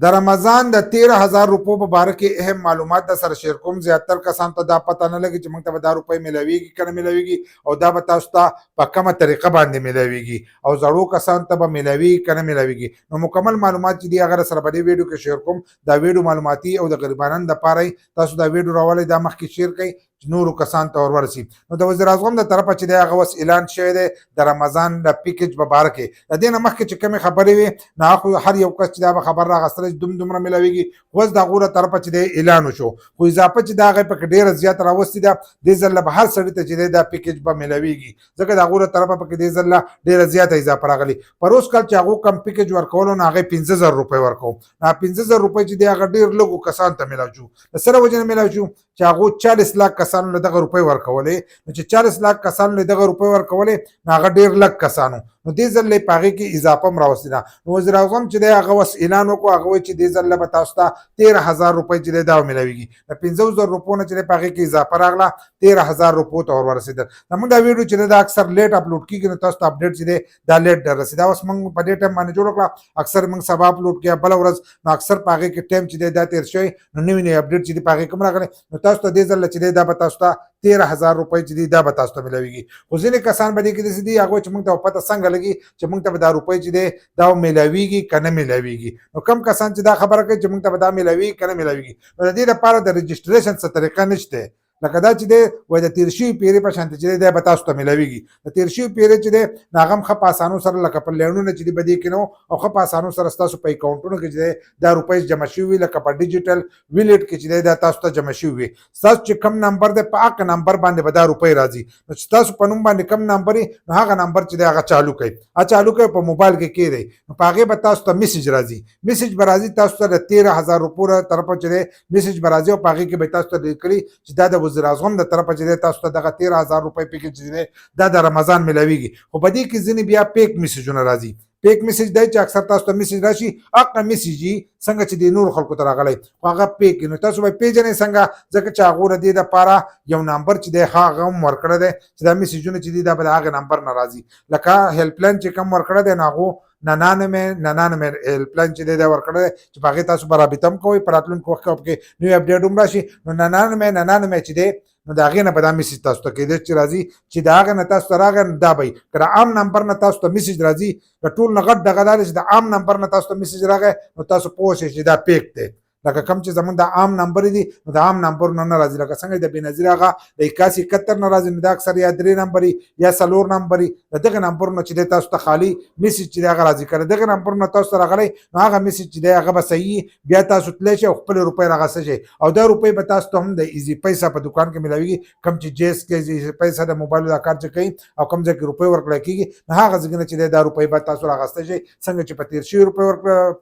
د رمضان د 13,000 روپو په باره کې اهم معلومات د سره شیر کوم. زیاتر کسان ته دا پته نه لګي چې موږ ته به دا روپۍ میلاویږي که نه میلاویږي او دا به تاسو ته په کومه طریقه باندې میلاویږي او زړو کسانو ته به میلاویږي که نه میلاویږي. نو مکمل معلومات چې دي هغه سره په دې ویډیو کې شیر کوم. دا ویډیو معلوماتي او د غریبانو دپاره تاسو دا ویډیو راولئ دا مخکې شیر کړئ نورو کسان ته ورورسي. نو د وزیر اعظم د طرفه چې دی هغه اوس اعلان شوی دی د رمضان د پیکج په باره کې. د دې نه مخکې چې کومې خبرې وي نو هغه هر یو کس چې دا به خبر راغستلی چې دومره میلاویږي. اوس د هغو له طرفه چې دی اعلان وشو خو اضافه چې د هغې پکې ډېره زیاته راوستې ده. دې ځل به هر سړي ته چې دی دا پیکج به میلاویږي ځکه د هغو له طرفه پکې دې ځل ډېره زیاته اضافه راغلي. پر اوس کال چې هغو کم پیکج ورکولو نو هغې 15,000 روپۍ ورکوو. نو 15,000 روپۍ چې دی هغه ډېر لږو کسانو ته میلاو شو. د څه له وجې نه میلاو شو چې هغو 40 لاک کسانو له دغه روپۍ ورکولې. نو چې 40 لاک کسانو له دغه روپۍ ورکولې نو هغه ډېر لږ کسانو. نو دې ځل په هغې کې اضافه هم راوستې ده. نو وزیر اعظم چې دی هغه اوس اعلان وکړو هغه وایي چې دې ځل به تاسو ته 13,000 روپۍ چې دی دا میلاویږي. د 15,000 روپو نه چې دی په هغې کې اضافه راغله 13,000 روپو ته ورسېدل. زموږ دا ویډیو چې دی دا اکثر لیټ اپلوډ کېږي نو تاسو ته اپډیټ چې دی دا لیټ در رسېدا. اوس موږ په دې ټایم باندې جوړه کړه اکثر موږ سبا اپلوډ کړه بله ورځ نو اکثر په هغې کې ټایم چې دی دا تېر شوی نو نوي نوي اپډیټ چې دی په هغې کې هم راغلی. نو تاسو ته دې ځل چې دی دا به تاسو ته 13,000 روپۍ چې دی دا به تاسو ته میلاویږي. خو ځینې کسان به دې کې داسې دي هغوی چې موږ ته پته څنګه لګي چې موږ ته به دا روپۍ چې دی دا میلاویږي که نه میلاویږي. نو کم کسان چې دا خبره کوي چې موږ ته به دا میلاویږي که نه میلاویږي نو د دې لپاره د رجسټریشن څه طریقه نشته. لکه دا چې دی وایي د تېر شوي پیرې په شانتې چې دی دا به تاسو ته میلاویږي. د تېر شوي پیرې چې دی نو هغه هم ښه په اسانو سره لکه په لینډونه چې دي په دې کې نه او ښه په اسانو سره ستاسو په اکاونټونو کې چې دی دا روپۍ جمع شوي وي لکه په ډیجیټل ویلیټ کې چې دی دا تاسو ته جمع شوي وي. ستاسو چې کم نمبر دی په هغه نمبر باندې به دا روپۍ راځي. نو چې تاسو په نوم باندې کم نمبر وي نو هغه نمبر چې دی هغه چالو کړئ. چالو کړئ په موبایل کې کېږدئ نو په هغې به تاسو ته میسج راځي. میسج به راځي تاسو ته د 13,000 روپو طرفه چې دی میسج به راځي او په هغې کې به تاسو ته لیکلي چې دا د وزیر اعظم د طرفه چې دی تاسو ته دغه 13,000 روپۍ پیکج چې دی دا د رمضان میلاویږي. خو په دې کې ځینې بیا پیک میسجونه راځي. پیک میسج دی چې اکثر تاسو ته میسج راشي هغه میسج څنګه چې د نورو خلکو ته راغلی خو هغه پیک نو تاسو به پیژنئ څنګه ځکه چې هغو د دې دپاره یو نمبر چې دی هغه هم ورکړی دی چې دا میسجونه چې دي دا به د هغې نمبر نه راځي. لکه هیلپ لاین چې کوم ورکړی دی نو هغو 99 هیلپ لاین چې دی دا ورکړی دی چې په هغې تاسو به رابطه هم کوئ په راتلونکي وخت کې نوي اپډیټ هم راشي. نو 99 چې دی نو د هغې نه به دا میسج تاسو ته کېدای چې راځي چې د هغه نه تاسو ته راغی دا به که د عام نمبر نه تاسو ته میسج راځي د ټول نه غټ دغه دا دی چې د عام نمبر نه تاسو ته میسج راغی نو تاسو پوه شئ چې دا پیک دی. لکه کم چې زمونږ د عام نمبر دي نو د عام نمبر نه راځي. لکه څنګه د بېنظیر هغه د 81 نه راځي نو دا اکثر یا 3 نمبر یا 4 نمبر د دغه نمبر نه چې دی تاسو ته خالي میسج چې دی هغه راځي. که دغه نمبر نه تاسو ته راغلی نو هغه میسج چې دی هغه به صحیح بیا تاسو تللی شئ او خپلې روپۍ راغسته شئ او دا روپۍ به تاسو ته هم د ایزي پیسه په دوکان کې میلاویږي. کم چې جیس کې ایزي پیسه د موبایل دا کار چې کوي او کم ځای کې روپۍ ورکړی کېږي نو هغه ځای نه چې دی دا روپۍ به تاسو راغسته شئ څنګه چې په تېر شوي روپۍ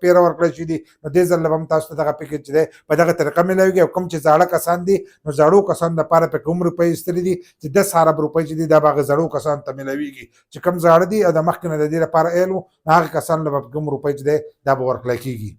پیره ورکړی شوي دي نو دې ځل به هم تاسو ته دغه پیکج چې دی په دغه طریقه میلاویږي. او کوم چې زاړه کسان دي نو زاړو کسانو دپاره پکې هم روپۍ ایستلي دي چې 10 ارب روپۍ چې دي دا به هغه زړو کسانو ته میلاویږي. چې کوم زاړه دي او د مخکې نه د دې لپاره ایل وو نو هغې کسانو له به پکې هم روپۍ چې دی دا به ورکړی کېږي.